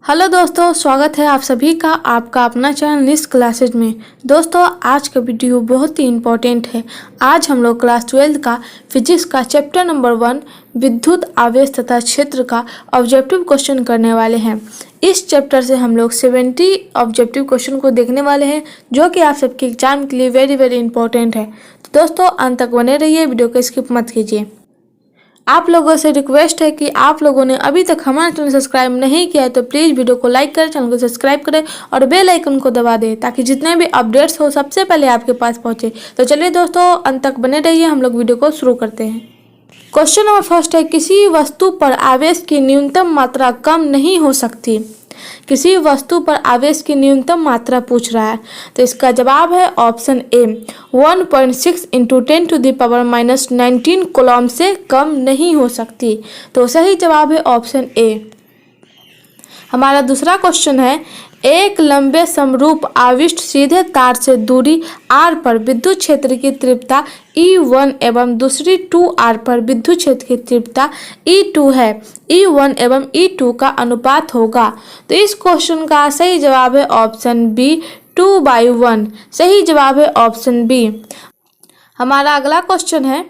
Hello दोस्तों, स्वागत है आप सभी का आपका अपना चैनल निस क्लासेज में। दोस्तों, आज का वीडियो बहुत ही इम्पोर्टेंट है। आज हम लोग क्लास 12 का फिजिक्स का चैप्टर नंबर 1 विद्युत आवेश तथा क्षेत्र का ऑब्जेक्टिव क्वेश्चन करने वाले हैं। इस चैप्टर से हम लोग 70 ऑब्जेक्टिव क्वेश्चन को देखने वाले हैं, जो कि आप सबके एग्जाम के लिए वेरी इंपॉर्टेंट है। तो दोस्तों, अंत तक बने रहिए, वीडियो को स्किप मत कीजिए। आप लोगों से रिक्वेस्ट है कि आप लोगों ने अभी तक हमारा चैनल सब्सक्राइब नहीं किया है तो प्लीज़ वीडियो को लाइक करें, चैनल को सब्सक्राइब करें और बेल आइकन को दबा दें ताकि जितने भी अपडेट्स हो सबसे पहले आपके पास पहुंचे। तो चलिए दोस्तों, अंत तक बने रहिए, हम लोग वीडियो को शुरू करते हैं। क्वेश्चन नंबर फर्स्ट है, किसी वस्तु पर आवेश की न्यूनतम मात्रा कम नहीं हो सकती। किसी वस्तु पर आवेश की न्यूनतम मात्रा पूछ रहा है, तो इसका जवाब है ऑप्शन ए 1.6 × 10⁻⁻19 कूलम से कम नहीं हो सकती। तो सही जवाब है ऑप्शन ए। हमारा दूसरा क्वेश्चन है, एक लंबे समरूप आविष्ट सीधे तार से दूरी r पर विद्युत क्षेत्र की तीव्रता E1 एवं दूसरी 2r पर विद्युत क्षेत्र की तीव्रता E2 है। E1 एवं E2 का अनुपात होगा। तो इस क्वेश्चन का सही जवाब है ऑप्शन बी 2/1। सही जवाब है ऑप्शन बी। हमारा अगला क्वेश्चन है,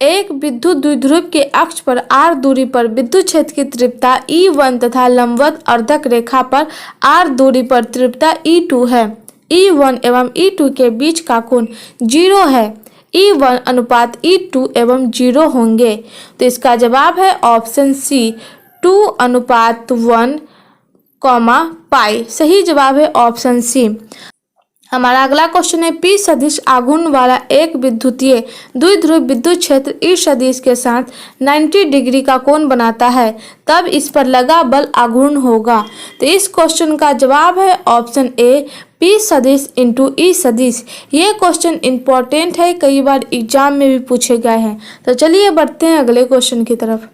एक विद्युत द्विध्रुव के अक्ष पर r दूरी पर विद्युत क्षेत्र की तीव्रता E1 तथा लंबवत अर्धक रेखा पर r दूरी पर तीव्रता E2 है। E1 एवं E2 के बीच का कोण 0 है। E1 अनुपात E2 एवं 0 होंगे। तो इसका जवाब है ऑप्शन सी 2:1, पाई। सही जवाब है ऑप्शन सी। हमारा अगला क्वेश्चन है, P सदिश आघूर्ण वाला एक विद्युतीय द्विध्रुव विद्युत क्षेत्र E सदिश के साथ 90 डिग्री का कोण बनाता है, तब इस पर लगा बल आघूर्ण होगा। तो इस क्वेश्चन का जवाब है ऑप्शन ए P सदिश × E सदिश। ये क्वेश्चन इंपॉर्टेंट है, कई बार एग्जाम में भी पूछे गए हैं। तो चलिए बढ़ते हैं अगले क्वेश्चन की तरफ।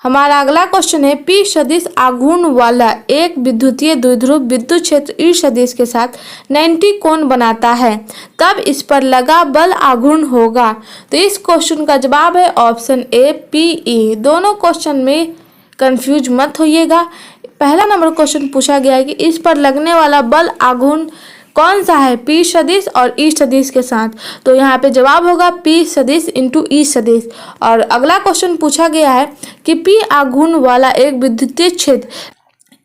हमारा अगला क्वेश्चन है, P सदिश आघूर्ण वाला एक विद्युतीय द्विध्रुव विद्युत क्षेत्र E सदिश के साथ 90 कोण बनाता है, तब इस पर लगा बल आघूर्ण होगा। तो इस क्वेश्चन का जवाब है ऑप्शन ए PE। दोनों क्वेश्चन में कंफ्यूज मत होइएगा। पहला नंबर क्वेश्चन पूछा गया है कि इस पर लगने वाला बल आघूर्ण कौन सा है, P सदिश और E सदिश के साथ। तो यहाँ पे जवाब होगा P सदिश × E सदिश। और अगला क्वेश्चन पूछा गया है कि P आघूर्ण वाला एक विद्युतीय क्षेत्र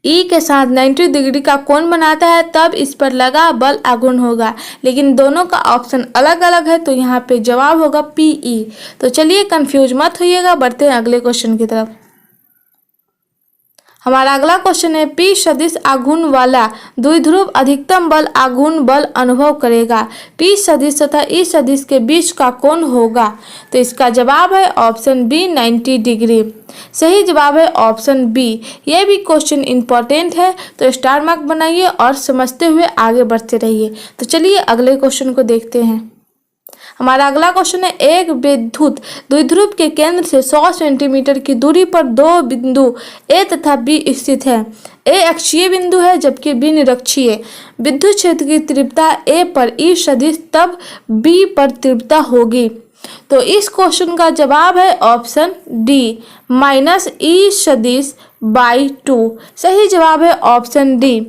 E के साथ 90 डिग्री का कोण बनाता है, तब इस पर लगा बल आघूर्ण होगा। लेकिन दोनों का ऑप्शन अलग अलग है, तो यहाँ पे जवाब होगा PE। तो चलिए कंफ्यूज मत होइएगा, बढ़ते हैं अगले क्वेश्चन की तरफ। हमारा अगला क्वेश्चन है, P सदिश आघूर्ण वाला द्विध्रुव अधिकतम बल आघूर्ण बल अनुभव करेगा। P सदिश तथा E सदिश के बीच का कोण होगा। तो इसका जवाब है ऑप्शन बी 90 डिग्री। सही जवाब है ऑप्शन बी। यह भी क्वेश्चन इंपॉर्टेंट है, तो स्टार मार्क बनाइए और समझते हुए आगे बढ़ते रहिए। तो चलिए अगले क्वेश्चन को देखते हैं। हमारा अगला क्वेश्चन है, एक विद्युत द्विध्रुव के केंद्र से 100 सेंटीमीटर की दूरी पर दो बिंदु A तथा B स्थित है। A अक्षीय बिंदु है जबकि B निरक्षीय। विद्युत क्षेत्र की तीव्रता A पर E सदिश तब B पर तीव्रता होगी। तो इस क्वेश्चन का जवाब है ऑप्शन डी -E सदिश बाई 2। सही जवाब है ऑप्शन डी।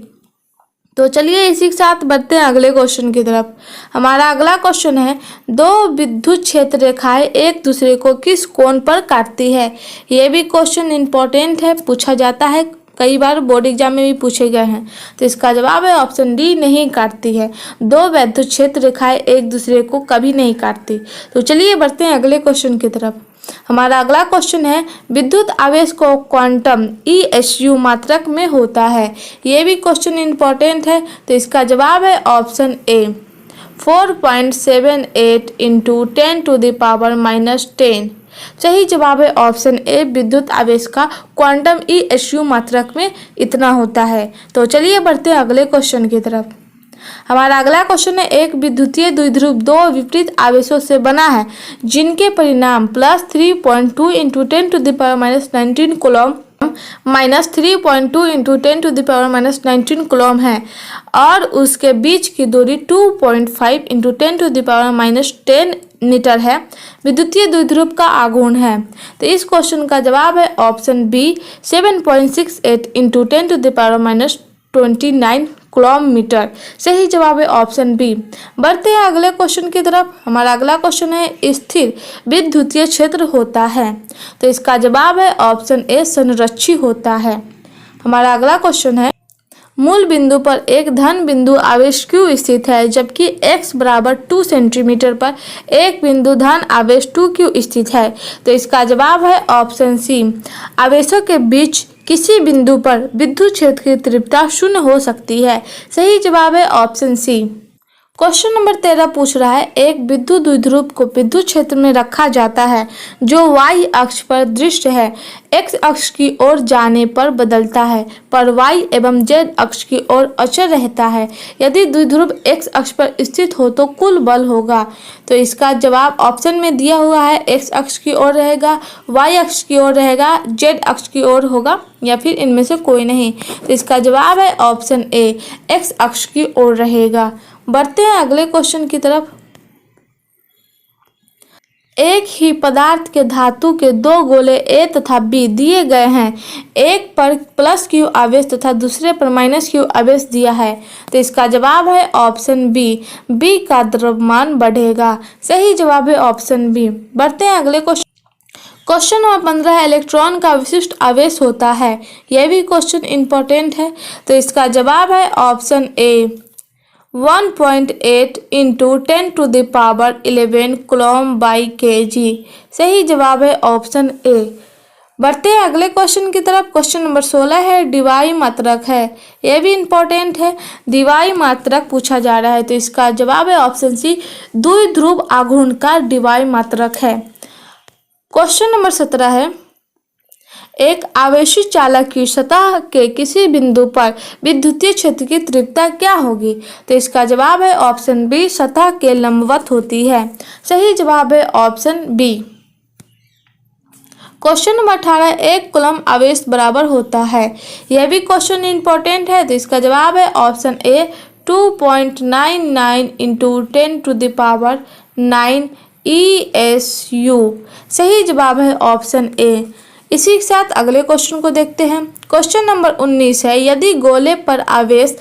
तो चलिए इसी के साथ बढ़ते हैं अगले क्वेश्चन की तरफ। हमारा अगला क्वेश्चन है, दो विद्युत क्षेत्र रेखाएं एक दूसरे को किस कोण पर काटती है। ये भी क्वेश्चन इंपॉर्टेंट है, पूछा जाता है, कई बार बोर्ड एग्जाम में भी पूछे गए हैं। तो इसका जवाब है ऑप्शन डी नहीं काटती है। दो विद्युत क्षेत्र रेखाएं एक दूसरे को कभी नहीं काटती। तो चलिए बढ़ते हैं अगले क्वेश्चन की तरफ। हमारा अगला क्वेश्चन है, विद्युत आवेश को क्वांटम ESU मात्रक में होता है। ये भी क्वेश्चन इंपॉर्टेंट है, तो इसका जवाब है ऑप्शन ए 4.78 × 10⁻⁻10। सही जवाब है ऑप्शन ए। विद्युत आवेश का क्वांटम ESU मात्रक में इतना होता है। तो चलिए बढ़ते हैं अगले क्वेश्चन की तरफ। हमारा अगला क्वेश्चन है, एक विद्युतीय द्विध्रुव दो विपरीत आवेशों से बना है जिनके परिणाम +3.2 × 10⁻⁻19 कूलम -3.2 × 10⁻⁻19 कूलम है और उसके बीच की दूरी 2.5 × 10⁻10 मीटर है, विद्युतीय द्विध्रुव का आघूर्ण है। तो इस क्वेश्चन का जवाब है ऑप्शन बी 7.68 इंटू 10⁻29 किलोमीटर। सही जवाब है ऑप्शन बी। बढ़ते हैं अगले क्वेश्चन की तरफ। हमारा अगला क्वेश्चन है स्थिर विद्युतीय क्षेत्र होता है। तो इसका जवाब है ऑप्शन ए संरक्षी होता है। हमारा अगला क्वेश्चन है मूल बिंदु पर एक धन बिंदु आवेश Q स्थित है, जबकि x बराबर 2 सेंटीमीटर पर एक बिंदु धन आवेश 2Q स्थित है। तो इसका जवाब है ऑप्शन सी। आवेशों के बीच किसी बिंदु पर विद्युत क्षेत्र की तीव्रता 0 हो सकती है। सही जवाब है ऑप्शन सी। क्वेश्चन नंबर 13 पूछ रहा है एक विद्युत द्विध्रुव को विद्युत क्षेत्र में रखा जाता है जो y अक्ष पर दृश्य है, x अक्ष की ओर जाने पर बदलता है पर y एवं z अक्ष की ओर अचल रहता है। यदि द्विध्रुव x अक्ष पर स्थित हो तो कुल बल होगा। तो इसका जवाब ऑप्शन में दिया हुआ है x अक्ष की ओर रहेगा, y अक्ष की ओर रहेगा, z अक्ष की ओर होगा या फिर इनमें से कोई नहीं। तो इसका जवाब है ऑप्शन ए x अक्ष की ओर रहेगा। बढ़ते हैं अगले क्वेश्चन की तरफ। एक ही पदार्थ के धातु के दो गोले A तथा B दिए गए हैं, एक पर +Q आवेश तथा दूसरे पर -Q आवेश दिया है। तो इसका जवाब है ऑप्शन बी, B का द्रव्यमान बढ़ेगा। सही जवाब है ऑप्शन बी। बढ़ते हैं अगले क्वेश्चन। क्वेश्चन नंबर 15 है इलेक्ट्रॉन का विशिष्ट आवेश होता है। यह भी क्वेश्चन इंपॉर्टेंट है। तो इसका जवाब है ऑप्शन ए 1.8 इंटू 10⁻11 कूलम/kg। सही जवाब है ऑप्शन ए। बढ़ते हैं अगले क्वेश्चन की तरफ। क्वेश्चन नंबर 16 है द्विवायी मात्रक है। यह भी इंपॉर्टेंट है, द्विवायी मात्रक पूछा जा रहा है। तो इसका जवाब है ऑप्शन सी द्विध्रुव आघूर्ण का द्विवायी मात्रक है। क्वेश्चन नंबर 17 है एक आवेशित चालक की सतह के किसी बिंदु पर विद्युतीय क्षेत्र की तीव्रता क्या होगी। तो इसका जवाब है ऑप्शन बी सतह के लंबवत होती है। सही जवाब है ऑप्शन बी। क्वेश्चन नंबर 18 एक कूलम आवेश बराबर होता है। यह भी क्वेश्चन इंपॉर्टेंट है। तो इसका जवाब है ऑप्शन ए 2.99 इंटू 10⁻9 ESU। सही जवाब है ऑप्शन ए। इसी के साथ अगले क्वेश्चन को देखते हैं। क्वेश्चन नंबर 19 है यदि गोले पर आवेश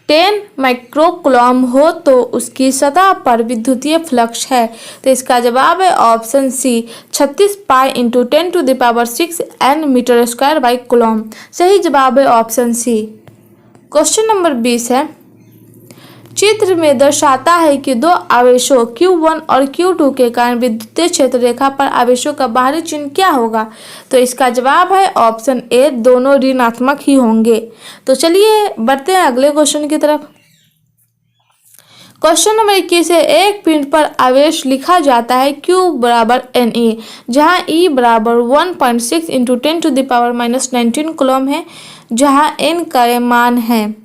10 माइक्रोकूलम हो तो उसकी सतह पर विद्युतीय फ्लक्स है। तो इसका जवाब है option C 36 pi into 10⁻6 N metre square by coulomb. सही जवाब है ऑप्शन सी। क्वेश्चन नंबर 20 है चित्र में दर्शाता है कि दो आवेशों Q1 और Q2 के कारण विद्युतीय क्षेत्र रेखा पर आवेशों का बाहरी चिन्ह क्या होगा। तो इसका जवाब है ऑप्शन ए दोनों ऋणात्मक ही होंगे। तो चलिए बढ़ते हैं अगले क्वेश्चन की तरफ। क्वेश्चन नंबर 21 है एक पिंड पर आवेश लिखा जाता है Q बराबर Ne, जहाँ E बराबर 1.6 इंटू 10⁻19 कूलम है, जहाँ N का मान है।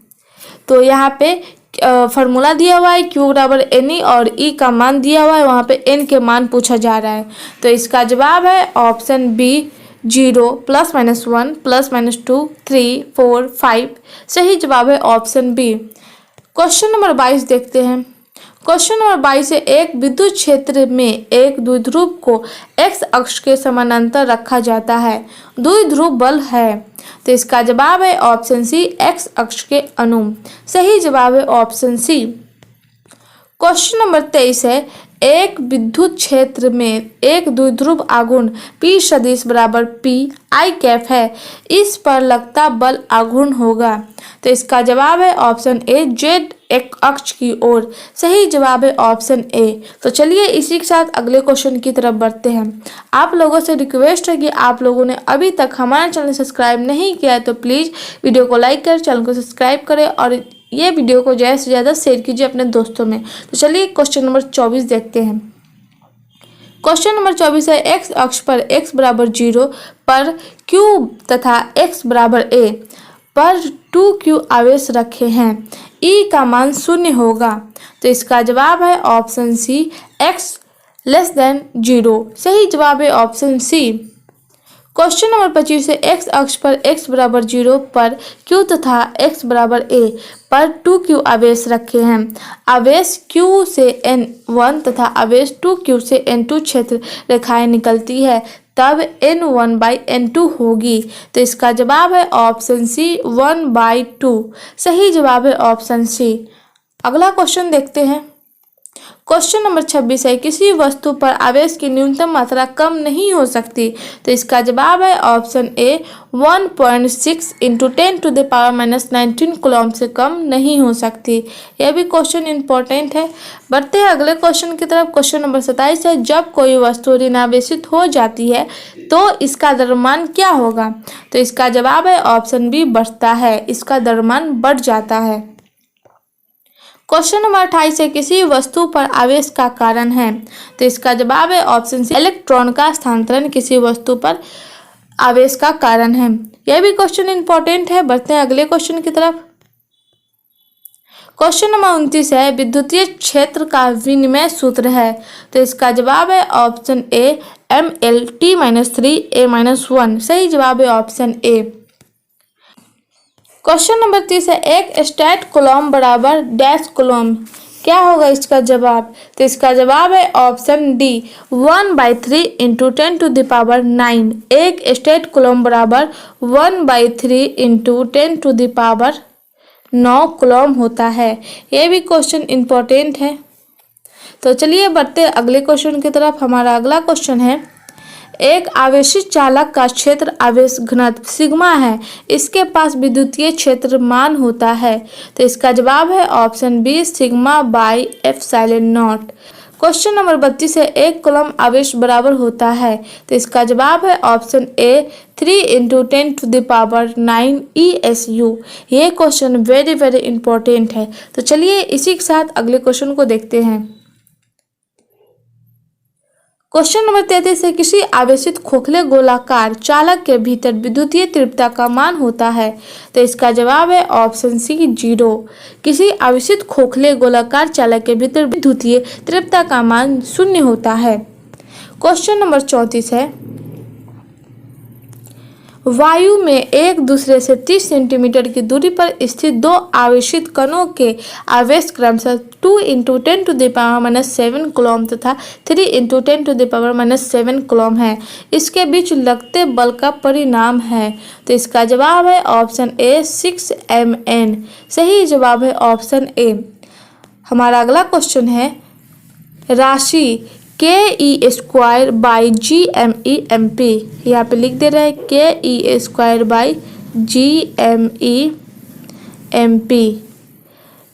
तो यहाँ पे फार्मूला दिया हुआ है Q बराबर Ne और E का मान दिया हुआ है, वहाँ पे N के मान पूछा जा रहा है। तो इसका जवाब है ऑप्शन बी 0 +-1 +-2 3 4 5। सही जवाब है ऑप्शन बी। क्वेश्चन नंबर 22 देखते हैं। क्वेश्चन नंबर 22 है एक विद्युत क्षेत्र में एक द्विध्रुव को x अक्ष के समानांतर रखा जाता है, द्विध्रुव बल है। तो इसका जवाब है ऑप्शन सी x अक्ष के अनुरूप। सही जवाब है ऑप्शन सी। क्वेश्चन नंबर 23 है एक विद्युत क्षेत्र में एक द्विध्रुव आघूर्ण P सदिश बराबर P I कैप है, इस पर लगता बल आघूर्ण होगा। तो इसका जवाब है ऑप्शन ए Z एक अक्ष की ओर। सही जवाब है ऑप्शन ए। तो चलिए इसी के साथ अगले क्वेश्चन की तरफ बढ़ते हैं। आप लोगों से रिक्वेस्ट है कि आप लोगों ने अभी तक हमारा चैनल सब्सक्राइब नहीं किया है तो प्लीज़ वीडियो को लाइक कर चैनल को सब्सक्राइब करें और ये वीडियो को ज़्यादा से ज़्यादा शेयर कीजिए अपने दोस्तों में। तो चलिए क्वेश्चन नंबर 24 देखते हैं। क्वेश्चन नंबर 24 है x अक्ष पर x बराबर 0 पर q तथा x बराबर a पर 2q आवेश रखे हैं, E का मान 0 होगा। तो इसका जवाब है ऑप्शन सी x <0। सही जवाब है ऑप्शन सी। क्वेश्चन नंबर 25 है एक्स अक्ष पर x बराबर 0 पर q तथा x बराबर a पर 2q आवेश रखे हैं। आवेश q से n1 तथा आवेश 2q से n2 क्षेत्र रेखाएं निकलती है, तब n1/n2 होगी। तो इसका जवाब है ऑप्शन सी 1/2। सही जवाब है ऑप्शन सी। अगला क्वेश्चन देखते हैं। क्वेश्चन नंबर 26 है किसी वस्तु पर आवेश की न्यूनतम मात्रा कम नहीं हो सकती। तो इसका जवाब है ऑप्शन ए 1.6 × 10⁻⁻19 कूलम से कम नहीं हो सकती। यह भी क्वेश्चन इंपॉर्टेंट है। बढ़ते हैं अगले क्वेश्चन की तरफ। क्वेश्चन नंबर 27 है जब कोई वस्तु ऋणावेशित हो जाती है तो इसका द्रव्यमान क्या होगा। तो इसका जवाब है ऑप्शन बी बढ़ता है, इसका द्रव्यमान बढ़ जाता है। क्वेश्चन नंबर 28 है किसी वस्तु पर आवेश का कारण है। तो इसका जवाब है ऑप्शन सी इलेक्ट्रॉन का स्थानांतरण किसी वस्तु पर आवेश का कारण है। यह भी क्वेश्चन इंपॉर्टेंट है। बढ़ते हैं अगले क्वेश्चन की तरफ। क्वेश्चन नंबर 29 है विद्युतीय क्षेत्र का विनिमय सूत्र है। तो इसका जवाब है ऑप्शन ए mL/T-3A-1। सही जवाब है ऑप्शन ए। क्वेश्चन नंबर 30 है एक स्टेट कूलम बराबर डैश कूलम, क्या होगा इसका जवाब। तो इसका जवाब है ऑप्शन डी 1/3 × 10⁹। एक स्टेट कूलम बराबर 1/3 × 10⁹ कूलम होता है। यह भी क्वेश्चन इंपॉर्टेंट है। तो चलिए बढ़ते अगले क्वेश्चन की तरफ। हमारा अगला क्वेश्चन है एक आवेशित चालक का क्षेत्र आवेश घनत्व सिग्मा है, इसके पास विद्युतीय क्षेत्र मान होता है। तो इसका जवाब है ऑप्शन बी σ/ε0। क्वेश्चन नंबर 32 है एक कूलम आवेश बराबर होता है। तो इसका जवाब है ऑप्शन ए 3 × 10⁹ ESU। ये क्वेश्चन वेरी वेरी इंपॉर्टेंट है। तो चलिए इसी के साथ अगले क्वेश्चन को देखते हैं। क्वेश्चन नंबर 33 है किसी आवेशित खोखले गोलाकार चालक के भीतर विद्युतीय तीव्रता का मान होता है। तो इसका जवाब है ऑप्शन सी 0। किसी आवेशित खोखले गोलाकार चालक के भीतर विद्युतीय तीव्रता का मान 0 होता है। क्वेश्चन नंबर 34 है वायु में एक दूसरे से 30 सेंटीमीटर की दूरी पर स्थित दो आवेशित कणों के आवेश क्रमशः 2 × 10⁻⁻7 कूलम तथा 3 × 10⁻⁻7 कूलम है। इसके बीच लगते बल का परिणाम है। तो इसका जवाब है ऑप्शन ए 6 Mn। सही जवाब है ऑप्शन ए। हमारा अगला क्वेश्चन है राशि KE²/GME/MP। यहाँ पे लिख दे रहे हैं KE²/GME/MP।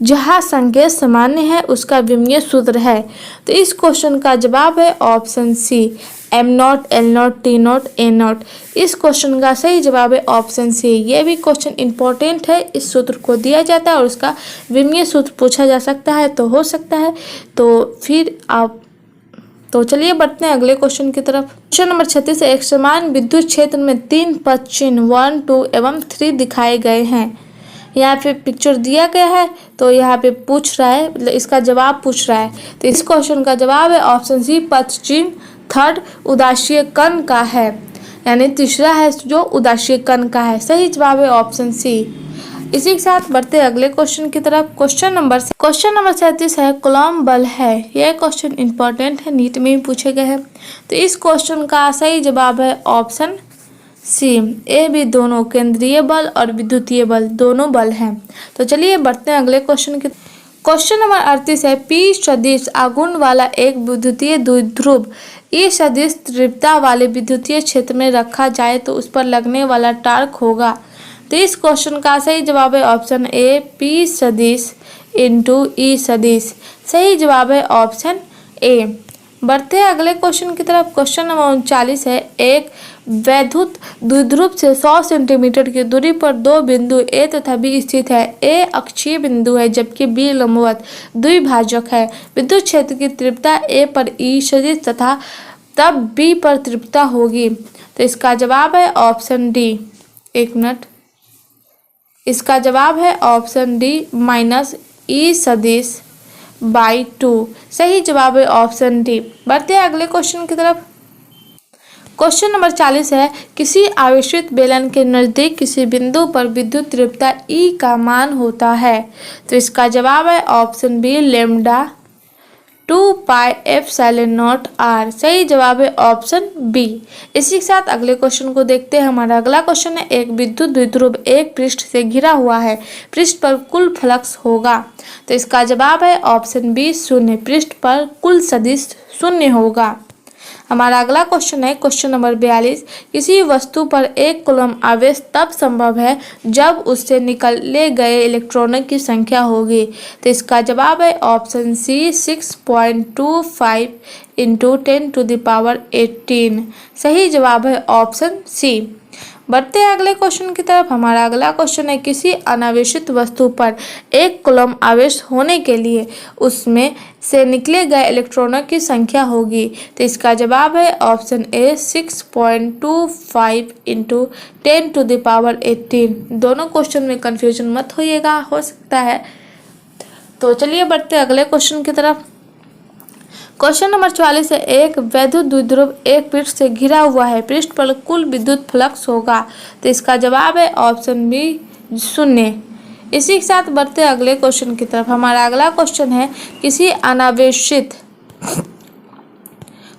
जहाँ संकेत सामान्य है उसका विमीय सूत्र है। तो इस क्वेश्चन का जवाब है ऑप्शन सी M0 L0 T0 A0। इस क्वेश्चन का सही जवाब है ऑप्शन सी। ये भी क्वेश्चन इंपॉर्टेंट है। इस सूत्र को दिया जाता है और उसका विमीय सूत्र पूछा जा सकता है, तो हो सकता है। तो चलिए बढ़ते हैं अगले क्वेश्चन की तरफ। क्वेश्चन नंबर 36 है एक समान विद्युत क्षेत्र में 3 पद चिन्ह 1, 2 एवं 3 दिखाए गए हैं। यहाँ पे पिक्चर दिया गया है, तो यहाँ पे पूछ रहा है, मतलब इसका जवाब पूछ रहा है। तो इस क्वेश्चन का जवाब है ऑप्शन सी पद चिन्ह थर्ड उदासीय कण का है, यानी तीसरा है जो उदासीय कण का है। सही जवाब है ऑप्शन सी। इसी के साथ बढ़ते अगले क्वेश्चन की तरफ। क्वेश्चन नंबर 37 है कूलॉम बल है। यह क्वेश्चन इंपॉर्टेंट है, नीट में भी पूछे गए हैं। तो इस क्वेश्चन का सही जवाब है ऑप्शन सी ए बी दोनों केंद्रीय बल और विद्युतीय बल दोनों बल हैं। तो चलिए बढ़ते हैं अगले क्वेश्चन की। क्वेश्चन नंबर 38 है पी सदिश आघूर्ण वाला एक विद्युतीय द्विध्रुव ई सदिश तीव्रता वाले विद्युतीय क्षेत्र में रखा जाए तो उस पर लगने वाला टार्क होगा। तो इस क्वेश्चन का सही जवाब है ऑप्शन ए पी सदिश इंटू ई सदिश। सही जवाब है ऑप्शन ए। बढ़ते हैं अगले क्वेश्चन की तरफ। क्वेश्चन नंबर 39 है एक वैद्युत द्विध्रुव से 100 सेंटीमीटर की दूरी पर दो बिंदु ए तथा बी स्थित है। ए अक्षीय बिंदु है जबकि बी लंबवत द्विभाजक है। विद्युत क्षेत्र की तीव्रता ए पर ई सदिश तथा तब बी पर तीव्रता होगी। तो इसका जवाब है ऑप्शन डी। एक मिनट, इसका जवाब है ऑप्शन डी माइनस ई सदिश /2। सही जवाब है ऑप्शन डी। बढ़ते हैं अगले क्वेश्चन की तरफ। क्वेश्चन नंबर 40 है, किसी आवेशित बेलन के नज़दीक किसी बिंदु पर विद्युत तीव्रता E का मान होता है। तो इसका जवाब है ऑप्शन बी लैम्डा 2πε0r। सही जवाब है ऑप्शन बी। इसी के साथ अगले क्वेश्चन को देखते हैं। हमारा अगला क्वेश्चन है, एक विद्युत द्विध्रुव एक पृष्ठ से घिरा हुआ है, पृष्ठ पर कुल फ्लक्स होगा। तो इसका जवाब है ऑप्शन बी शून्य। पृष्ठ पर कुल सदिश शून्य होगा। हमारा अगला क्वेश्चन है क्वेश्चन नंबर 42, किसी वस्तु पर 1 कूलम आवेश तब संभव है जब उससे निकले गए इलेक्ट्रॉनों की संख्या होगी। तो इसका जवाब है ऑप्शन सी 6.25 × 10⁻18। सही जवाब है ऑप्शन सी। बढ़ते हैं अगले क्वेश्चन की तरफ। हमारा अगला क्वेश्चन है, किसी अनावेशित वस्तु पर 1 कूलम आवेश होने के लिए उसमें से निकले गए इलेक्ट्रॉनों की संख्या होगी। तो इसका जवाब है ऑप्शन ए 6.25 × 10⁻18। दोनों क्वेश्चन में कंफ्यूजन मत होइएगा, हो सकता है। तो चलिए बढ़ते हैं अगले क्वेश्चन की तरफ। क्वेश्चन नंबर 44 है, एक वैद्युत द्विध्रुव एक पृष्ठ से घिरा हुआ है, पृष्ठ पर कुल विद्युत फ्लक्स होगा। तो इसका जवाब है ऑप्शन बी शून्य। इसी के साथ बढ़ते हैं अगले क्वेश्चन की तरफ। हमारा अगला क्वेश्चन है, किसी अनावेशित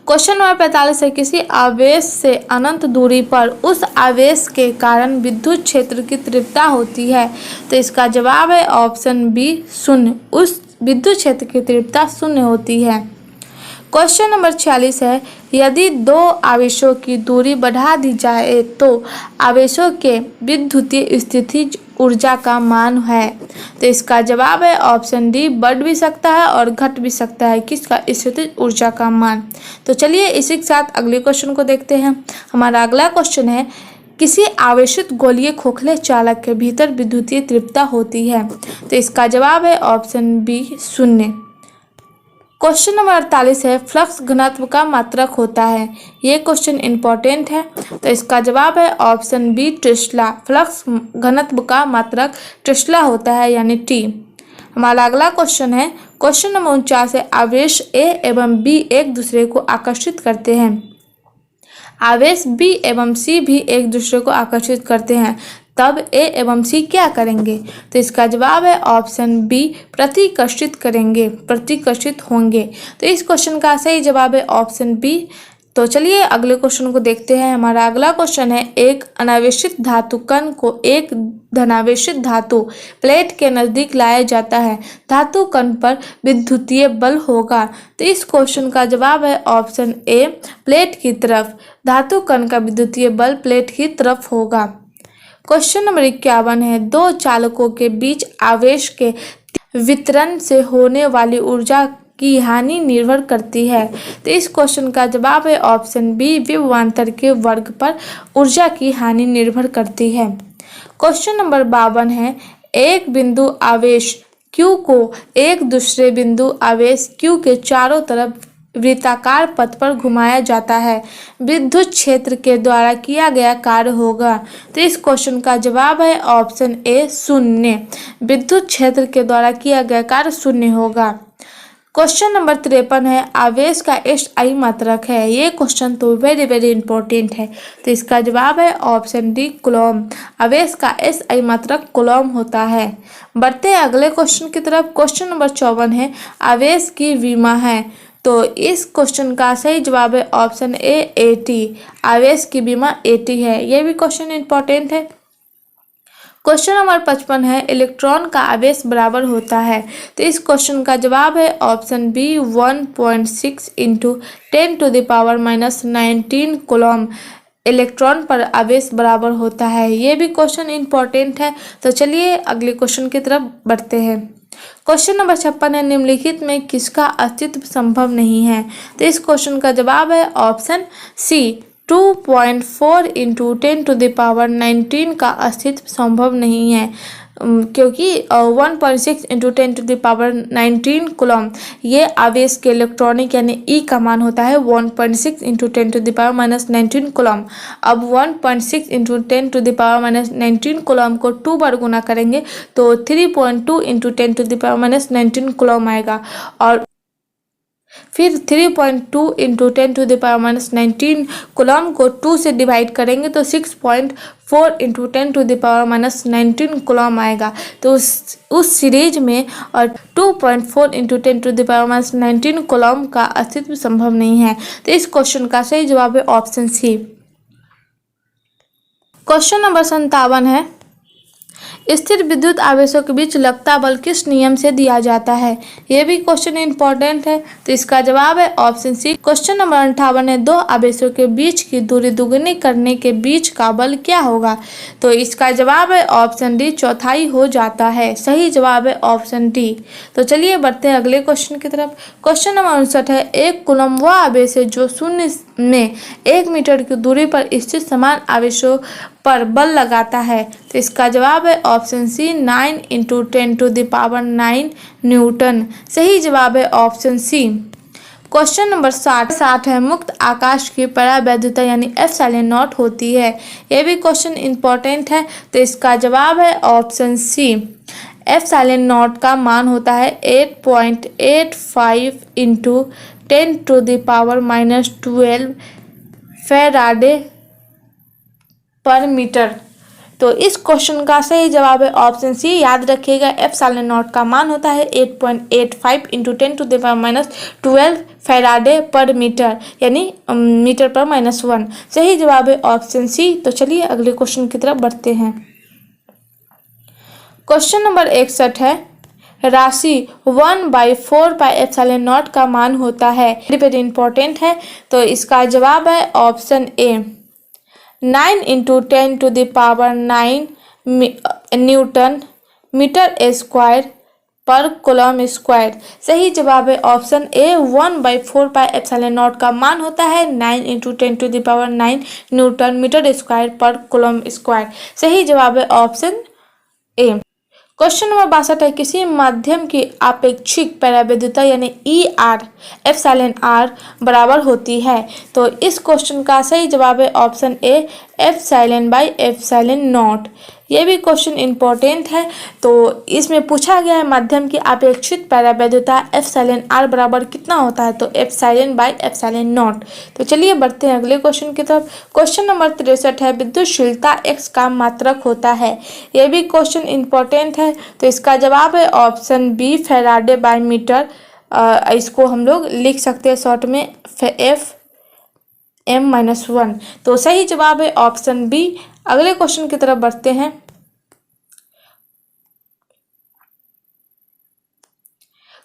क्वेश्चन नंबर 45 है, किसी आवेश से अनंत दूरी पर उस आवेश के कारण विद्युत क्षेत्र की तीव्रता होती है। तो इसका जवाब है ऑप्शन बी शून्य। उस विद्युत क्षेत्र की तीव्रता शून्य होती है। क्वेश्चन नंबर 46 है, यदि दो आवेशों की दूरी बढ़ा दी जाए तो आवेशों के विद्युतीय स्थितिज ऊर्जा का मान है। तो इसका जवाब है ऑप्शन डी बढ़ भी सकता है और घट भी सकता है। किसका? स्थितिज ऊर्जा का मान। तो चलिए इसी के साथ अगले क्वेश्चन को देखते हैं। हमारा अगला क्वेश्चन है, किसी आवेशित गोलीय खोखले चालक के भीतर विद्युतीय तीव्रता होती है। तो इसका जवाब है ऑप्शन बी शून्य। क्वेश्चन नंबर 48 है, फ्लक्स घनत्व का मात्रक होता है। ये क्वेश्चन इंपॉर्टेंट है। तो इसका जवाब है ऑप्शन बी टेस्ला। फ्लक्स घनत्व का मात्रक टेस्ला होता है, यानी टी। हमारा अगला क्वेश्चन है क्वेश्चन नंबर 49 है, आवेश ए एवं बी एक दूसरे को आकर्षित करते हैं। आवेश बी एवं सी भी एक दूसरे को आकर्षित करते हैं, तब ए एवं सी क्या करेंगे? तो इसका जवाब है ऑप्शन बी प्रतिकर्षित करेंगे, प्रतिकर्षित होंगे। तो इस क्वेश्चन का सही जवाब है ऑप्शन बी। तो चलिए अगले क्वेश्चन को देखते हैं। हमारा अगला क्वेश्चन है, एक अनावेशित धातु कण को एक धनावेशित धातु प्लेट के नज़दीक लाया जाता है, धातु कण पर विद्युतीय बल होगा। तो इस क्वेश्चन का जवाब है ऑप्शन ए प्लेट की तरफ। धातु कण का विद्युतीय बल प्लेट की तरफ होगा। क्वेश्चन नंबर 51 है, दो चालकों के बीच आवेश के वितरण से होने वाली ऊर्जा की हानि निर्भर करती है। तो इस क्वेश्चन का जवाब है ऑप्शन बी विभवांतर के वर्ग पर ऊर्जा की हानि निर्भर करती है। क्वेश्चन नंबर 52 है, एक बिंदु आवेश Q को एक दूसरे बिंदु आवेश Q के चारों तरफ वृत्ताकार पथ पर घुमाया जाता है, विद्युत क्षेत्र के द्वारा किया गया कार्य होगा। तो इस क्वेश्चन का जवाब है ऑप्शन ए शून्य। विद्युत क्षेत्र के द्वारा किया गया कार्य शून्य होगा। क्वेश्चन नंबर 53 है, आवेश का SI मात्रक है। ये क्वेश्चन तो वेरी वेरी इंपॉर्टेंट है। तो इसका जवाब है ऑप्शन डी कूलॉम। आवेश का SI मात्रक कूलॉम होता है। बढ़ते हैं अगले क्वेश्चन की तरफ। क्वेश्चन नंबर 54 है, आवेश की विमा है। तो इस क्वेश्चन का सही जवाब है ऑप्शन ए AT। आवेश की विमा AT है। ये भी क्वेश्चन इंपॉर्टेंट है। क्वेश्चन नंबर 55 है, इलेक्ट्रॉन का आवेश बराबर होता है। तो इस क्वेश्चन का जवाब है ऑप्शन बी 1.6 × 10⁻−19 कूलॉम। इलेक्ट्रॉन पर आवेश बराबर होता है। ये भी क्वेश्चन इंपॉर्टेंट है। तो चलिए अगले क्वेश्चन की तरफ बढ़ते हैं। क्वेश्चन नंबर 56 है, निम्नलिखित में किसका अस्तित्व संभव नहीं है? तो इस क्वेश्चन का जवाब है ऑप्शन सी 2.4 × 10⁻19 का अस्तित्व संभव नहीं है, क्योंकि 1.6 × 10⁻19 कूलॉम ये आवेश के इलेक्ट्रॉनिक यानी E का मान होता है 1.6 × 10⁻19 कूलॉम। अब 1.6 × 10⁻19 कूलॉम को 2 बार गुना करेंगे तो 3.2 × 10⁻19 कूलॉम आएगा। और फिर 3.2 इंटू 10⁻⁻19 कूलम को 2 से डिवाइड करेंगे तो 6.4 इंटू 10⁻⁻19 कूलम आएगा। तो उस सीरीज में और 2.4 इंटू 10⁻⁻19 कूलम का अस्तित्व संभव नहीं है। तो इस क्वेश्चन का सही जवाब है ऑप्शन सी। क्वेश्चन नंबर 57 है, स्थिर विद्युत आवेशों के बीच लगता बल किस नियम से दिया जाता है। यह भी क्वेश्चन इंपॉर्टेंट है। तो इसका जवाब है ऑप्शन सी। क्वेश्चन नंबर 58 है, दो आवेशों के बीच की दूरी दुगनी करने के बीच का बल क्या होगा। तो इसका जवाब है ऑप्शन डी, चौथाई हो जाता है। सही जवाब है ऑप्शन डी। तो चलिए बढ़ते हैं अगले क्वेश्चन की तरफ। क्वेश्चन नंबर 59 है, एक कूलम वह आवेश है जो शून्य में 1 मीटर की दूरी पर स्थित समान आवेशों पर बल लगाता है। तो इसका जवाब है ऑप्शन सी, 9 इंटू 10⁹ न्यूटन। सही जवाब है ऑप्शन सी। क्वेश्चन नंबर 60 है, मुक्त आकाश की परावैद्युता यानी एप्सिलॉन नॉट होती है। यह भी क्वेश्चन इंपॉर्टेंट है। तो इसका जवाब है ऑप्शन सी। एप्सिलॉन नॉट का मान होता है 8.85 इंटू 10⁻⁻12 फैराडे पर मीटर। तो इस क्वेश्चन का सही जवाब है ऑप्शन सी। याद रखिएगा एप्सिलॉन नॉट का मान होता है 8.85 इंटू 10⁻12 फैराडे पर मीटर यानी मीटर पर -1। सही जवाब है ऑप्शन सी। तो चलिए अगले क्वेश्चन की तरफ बढ़ते हैं। क्वेश्चन नंबर 61 है, राशि 1/4 पाई एप्सिलॉन नॉट का मान होता है। वेरी इंपॉर्टेंट है। तो इसका जवाब है option A, 9 into 10⁹9 newton metre square पर कूलम स्क्वायर। सही जवाब है option A, 1/4 pi epsilon nought का मान होता है 9 इंटू 10⁹9 न्यूटन मीटर स्क्वायर पर कूलम स्क्वायर। सही जवाब है ऑप्शन ए। क्वेश्चन नंबर 62 है, किसी माध्यम की आपेक्षिक परावैद्युता यानी ER एप्सिलॉन R बराबर होती है। तो इस क्वेश्चन का सही जवाब है ऑप्शन ए, ε/ε0। ये भी क्वेश्चन इंपॉर्टेंट है। तो इसमें पूछा गया है माध्यम की अपेक्षित परावैद्युता एप्सिलॉन R बराबर कितना होता है। तो ε/ε0। तो चलिए बढ़ते हैं अगले क्वेश्चन की तरफ। क्वेश्चन नंबर 63 है, विद्युतशीलता x का मात्रक होता है। यह भी क्वेश्चन इंपॉर्टेंट है। तो इसका जवाब है option B, farad by metre. इसको हम लोग लिख सकते हैं शॉर्ट में Fm-1। तो सही जवाब है ऑप्शन बी। अगले क्वेश्चन की तरफ बढ़ते हैं।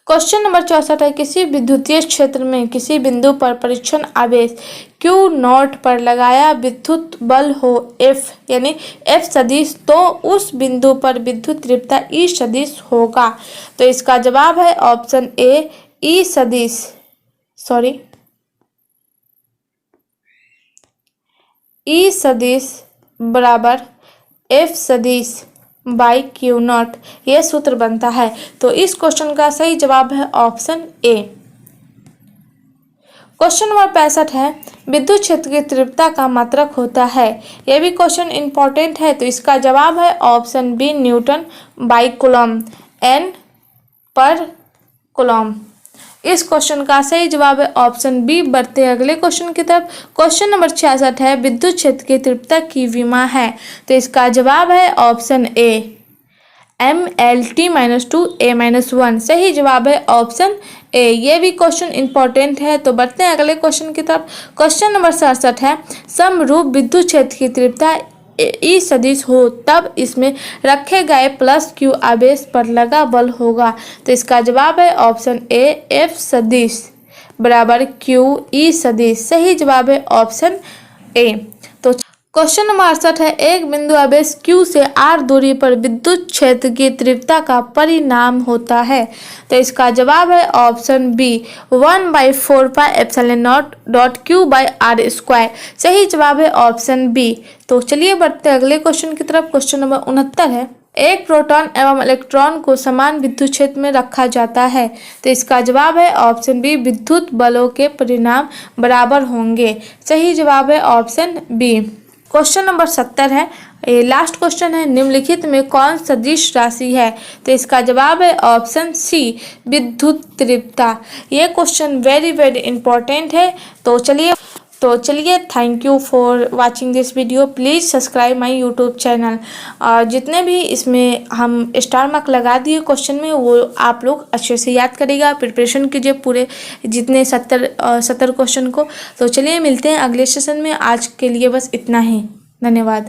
क्वेश्चन नंबर 64 है, किसी विद्युतीय क्षेत्र में किसी बिंदु पर परीक्षण आवेश Q0 पर लगाया विद्युत बल हो F यानी F सदिश, तो उस बिंदु पर विद्युत तीव्रता E सदिश होगा। तो इसका जवाब है ऑप्शन ए, E सदिश बराबर F सदिश बाई Q0। यह सूत्र बनता है। तो इस क्वेश्चन का सही जवाब है ऑप्शन ए। क्वेश्चन नंबर 65 है, विद्युत क्षेत्र की तीव्रता का मात्रक होता है। यह भी क्वेश्चन इंपॉर्टेंट है। तो इसका जवाब है option B, newton by coulomb, N पर कूलम। इस क्वेश्चन का सही जवाब है ऑप्शन बी। बढ़ते हैं अगले क्वेश्चन की तरफ। क्वेश्चन नंबर 66 है, विद्युत क्षेत्र की तीव्रता की विमा है। तो इसका जवाब है ऑप्शन ए, mLt-2 A-1। सही जवाब है ऑप्शन ए। ये भी क्वेश्चन इंपॉर्टेंट है। तो बढ़ते हैं अगले क्वेश्चन की तरफ। क्वेश्चन नंबर 67 है, समरूप विद्युत क्षेत्र की तीव्रता E सदिश हो तब इसमें रखे गए +Q आवेश पर लगा बल होगा। तो इसका जवाब है ऑप्शन ए, F सदिश बराबर Q E सदिश। सही जवाब है ऑप्शन ए। तो क्वेश्चन नंबर 68 है, एक बिंदु आवेश Q से R दूरी पर विद्युत क्षेत्र की तीव्रता का परिणाम होता है। तो इसका जवाब है option B, 1/4 pi epsilon nought dot Q by R square. सही जवाब है ऑप्शन बी। तो चलिए बढ़ते हैं अगले क्वेश्चन की तरफ। क्वेश्चन नंबर 69 है, एक प्रोटॉन एवं इलेक्ट्रॉन को समान विद्युत क्षेत्र में रखा जाता है। तो इसका जवाब है ऑप्शन बी, विद्युत बलों के परिणाम बराबर होंगे। सही जवाब है ऑप्शन बी। क्वेश्चन नंबर 70 है, ये लास्ट क्वेश्चन है, निम्नलिखित में कौन सदिश राशि है? तो इसका जवाब है ऑप्शन सी, विद्युत तीव्रता। ये क्वेश्चन वेरी वेरी इंपॉर्टेंट है। तो चलिए thank you for watching this video. Please subscribe my YouTube channel. और जितने भी इसमें हम स्टार मार्क लगा दिए क्वेश्चन में, वो आप लोग अच्छे से याद करिएगा, प्रिपरेशन कीजिए पूरे जितने 70 क्वेश्चन को। तो चलिए मिलते हैं अगले सेशन में। आज के लिए बस इतना ही। धन्यवाद।